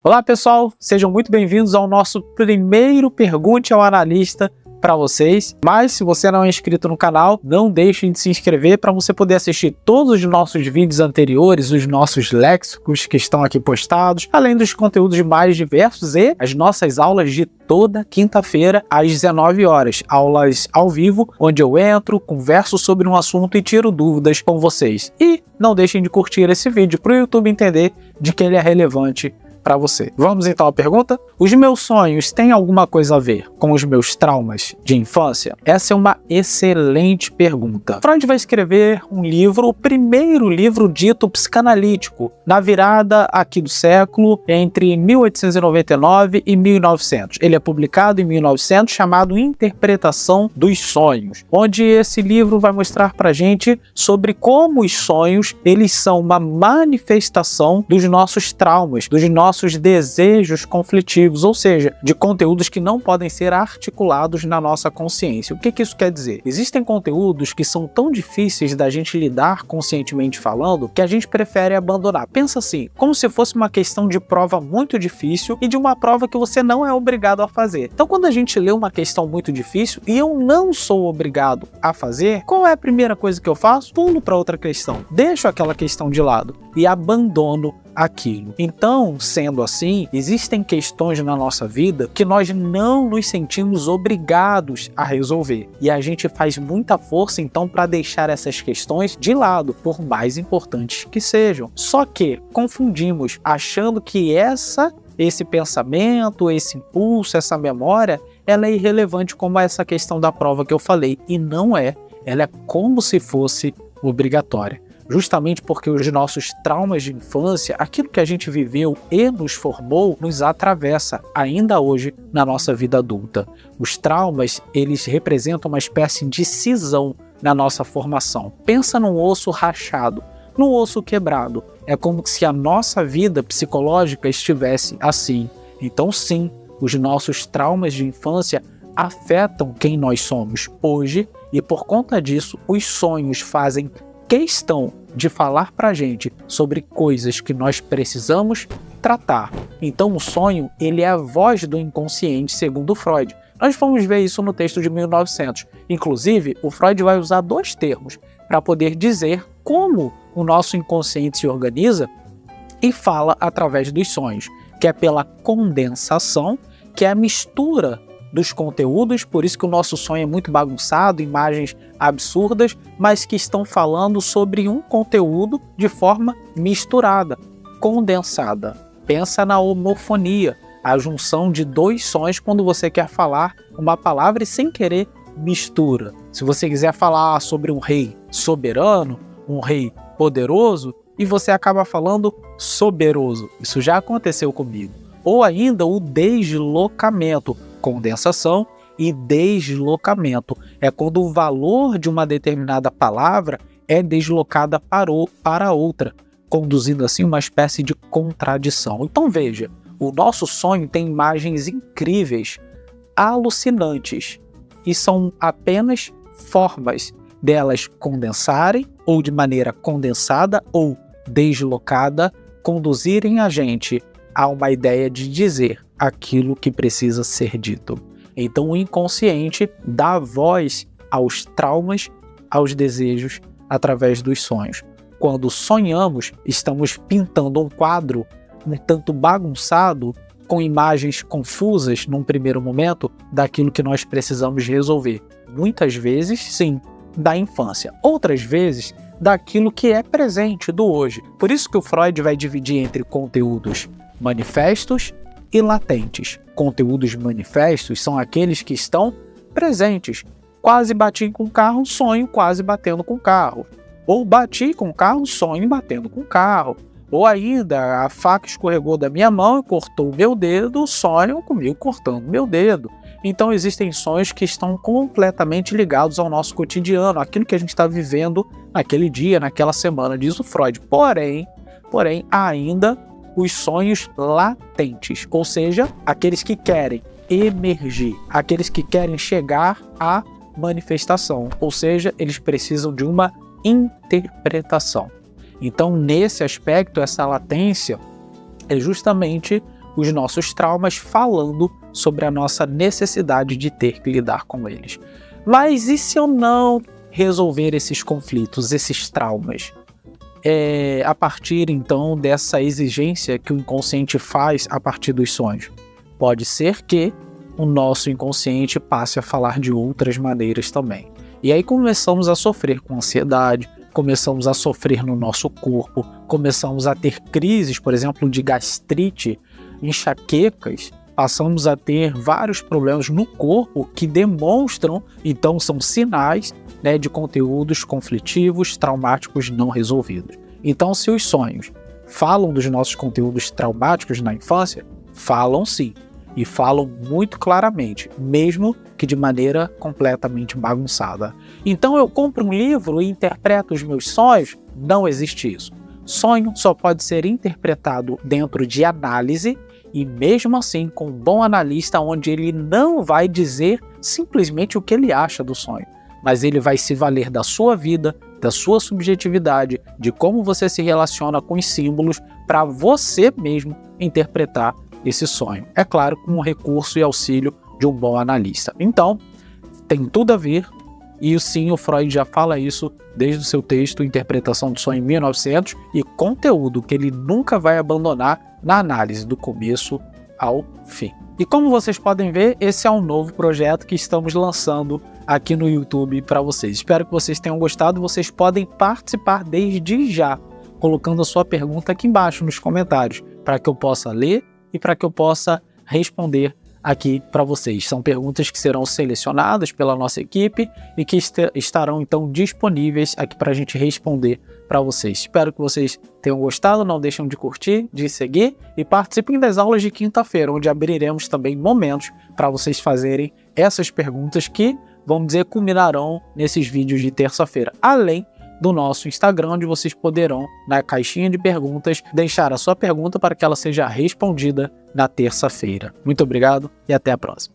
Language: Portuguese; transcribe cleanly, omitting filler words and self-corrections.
Olá pessoal, sejam muito bem-vindos ao nosso primeiro Pergunte ao Analista para vocês. Mas se você não é inscrito no canal, não deixem de se inscrever para você poder assistir todos os nossos vídeos anteriores, os nossos léxicos que estão aqui postados, além dos conteúdos mais diversos e as nossas aulas de toda quinta-feira às 19 horas, aulas ao vivo, onde eu entro, converso sobre um assunto e tiro dúvidas com vocês. E não deixem de curtir esse vídeo para o YouTube entender de que ele é relevante para você. Vamos então à pergunta? Os meus sonhos têm alguma coisa a ver com os meus traumas de infância? Essa é uma excelente pergunta. Freud vai escrever um livro, o primeiro livro dito psicanalítico, na virada aqui do século, entre 1899 e 1900. Ele é publicado em 1900, chamado Interpretação dos Sonhos, onde esse livro vai mostrar pra gente sobre como os sonhos, eles são uma manifestação dos nossos traumas, dos nossos desejos conflitivos, ou seja, de conteúdos que não podem ser articulados na nossa consciência. O que isso quer dizer? Existem conteúdos que são tão difíceis da gente lidar conscientemente falando que a gente prefere abandonar. Pensa assim, como se fosse uma questão de prova muito difícil e de uma prova que você não é obrigado a fazer. Então, quando a gente lê uma questão muito difícil e eu não sou obrigado a fazer, qual é a primeira coisa que eu faço? Pulo para outra questão. Deixo aquela questão de lado e abandono aquilo. Então, sendo assim, existem questões na nossa vida que nós não nos sentimos obrigados a resolver. E a gente faz muita força, então, para deixar essas questões de lado, por mais importantes que sejam. Só que confundimos, achando que esse pensamento, esse impulso, essa memória, ela é irrelevante como essa questão da prova que eu falei. E não é. Ela é como se fosse obrigatória. Justamente porque os nossos traumas de infância, aquilo que a gente viveu e nos formou, nos atravessa ainda hoje na nossa vida adulta. Os traumas, eles representam uma espécie de cisão na nossa formação. Pensa num osso rachado, num osso quebrado. É como se a nossa vida psicológica estivesse assim. Então sim, os nossos traumas de infância afetam quem nós somos hoje e por conta disso, os sonhos fazem questão de falar pra gente sobre coisas que nós precisamos tratar. Então o sonho, ele é a voz do inconsciente, segundo Freud. Nós vamos ver isso no texto de 1900. Inclusive, o Freud vai usar dois termos para poder dizer como o nosso inconsciente se organiza e fala através dos sonhos, que é pela condensação, que é a mistura dos conteúdos, por isso que o nosso sonho é muito bagunçado, imagens absurdas, mas que estão falando sobre um conteúdo de forma misturada, condensada. Pensa na homofonia, a junção de dois sons quando você quer falar uma palavra e sem querer mistura. Se você quiser falar sobre um rei soberano, um rei poderoso, e você acaba falando soberoso. Isso já aconteceu comigo. Ou ainda o deslocamento, condensação e deslocamento. É quando o valor de uma determinada palavra é deslocada para outra, conduzindo assim uma espécie de contradição. Então veja, o nosso sonho tem imagens incríveis, alucinantes, e são apenas formas delas condensarem, ou de maneira condensada ou deslocada, conduzirem a gente a uma ideia de dizer aquilo que precisa ser dito. Então o inconsciente dá voz aos traumas, aos desejos, através dos sonhos. Quando sonhamos, estamos pintando um quadro um tanto bagunçado, com imagens confusas num primeiro momento, daquilo que nós precisamos resolver. Muitas vezes, sim, da infância. Outras vezes, daquilo que é presente, do hoje. Por isso que o Freud vai dividir entre conteúdos manifestos e latentes. Conteúdos manifestos são aqueles que estão presentes. Quase bati com o carro, sonho quase batendo com o carro. Ou bati com o carro, sonho batendo com o carro. Ou ainda, a faca escorregou da minha mão e cortou o meu dedo, sonho comigo cortando o meu dedo. Então existem sonhos que estão completamente ligados ao nosso cotidiano, aquilo que a gente está vivendo naquele dia, naquela semana, diz o Freud. Porém, ainda os sonhos latentes, ou seja, aqueles que querem emergir, aqueles que querem chegar à manifestação, ou seja, eles precisam de uma interpretação. Então, nesse aspecto, essa latência é justamente os nossos traumas, falando sobre a nossa necessidade de ter que lidar com eles. Mas e se eu não resolver esses conflitos, esses traumas? A partir então dessa exigência que o inconsciente faz a partir dos sonhos. Pode ser que o nosso inconsciente passe a falar de outras maneiras também. E aí começamos a sofrer com ansiedade, começamos a sofrer no nosso corpo, começamos a ter crises, por exemplo, de gastrite, enxaquecas, passamos a ter vários problemas no corpo que demonstram, então são sinais, né, de conteúdos conflitivos, traumáticos não resolvidos. Então, se os sonhos falam dos nossos conteúdos traumáticos na infância, falam sim. E falam muito claramente, mesmo que de maneira completamente bagunçada. Então eu compro um livro e interpreto os meus sonhos? Não existe isso. Sonho só pode ser interpretado dentro de análise e mesmo assim com um bom analista, onde ele não vai dizer simplesmente o que ele acha do sonho, mas ele vai se valer da sua vida, da sua subjetividade, de como você se relaciona com os símbolos para você mesmo interpretar esse sonho. É claro, com o recurso e auxílio de um bom analista. Então, tem tudo a ver, e sim, o Freud já fala isso desde o seu texto Interpretação do Sonho em 1900, e conteúdo que ele nunca vai abandonar na análise do começo ao fim. E como vocês podem ver, esse é um novo projeto que estamos lançando aqui no YouTube para vocês. Espero que vocês tenham gostado. Vocês podem participar desde já, colocando a sua pergunta aqui embaixo nos comentários, para que eu possa ler e para que eu possa responder aqui para vocês. São perguntas que serão selecionadas pela nossa equipe e que estarão então disponíveis aqui para a gente responder para vocês. Espero que vocês tenham gostado, não deixem de curtir, de seguir e participem das aulas de quinta-feira, onde abriremos também momentos para vocês fazerem essas perguntas que, vamos dizer, culminarão nesses vídeos de terça-feira, além do nosso Instagram, onde vocês poderão, na caixinha de perguntas, deixar a sua pergunta para que ela seja respondida na terça-feira. Muito obrigado e até a próxima.